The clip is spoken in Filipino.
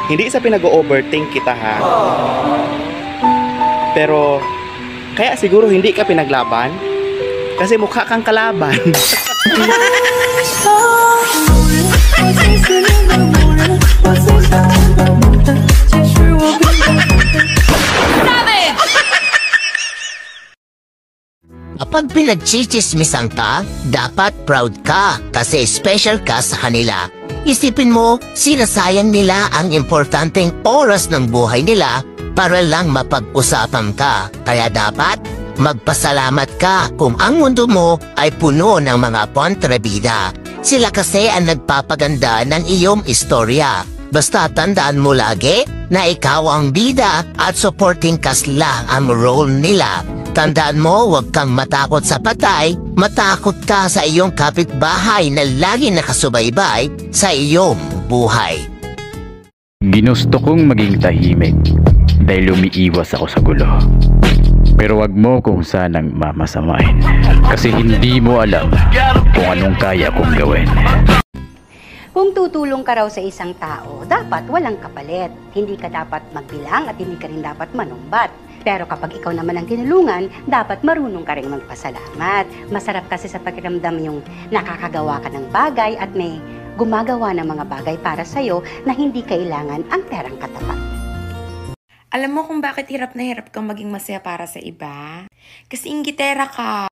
Hindi sa pinag-overthink kita ha. Pero, kaya siguro hindi ka pinaglaban. Kasi mukha kang kalaban. Kapag pinagchichismisan ka, dapat proud ka kasi special ka sa kanila. Isipin mo, sinasayang nila ang importanteng oras ng buhay nila para lang mapag-usapan ka. Kaya dapat magpasalamat ka kung ang mundo mo ay puno ng mga kontrabida. Sila kasi ang nagpapaganda ng iyong istorya. Basta tandaan mo lagi na ikaw ang bida at supporting cast lang ang role nila. Tandaan mo, huwag kang matakot sa patay, matakot ka sa iyong kapitbahay na lagi nakasubaybay sa iyong buhay. Ginusto kong maging tahimik dahil umiiwas ako sa gulo. Pero wag mo kung sanang mamasamain kasi hindi mo alam kung anong kaya kong gawin. Kung tutulong ka raw sa isang tao, dapat walang kapalit. Hindi ka dapat magbilang at hindi ka rin dapat manumbat. Pero kapag ikaw naman ang tinulungan, dapat marunong ka rin magpasalamat. Masarap kasi sa pakiramdam yung nakakagawa ka ng bagay at may gumagawa ng mga bagay para sa'yo na hindi kailangan ang perang katapat. Alam mo kung bakit hirap na hirap kang maging masaya para sa iba? Kasi inggitera ka.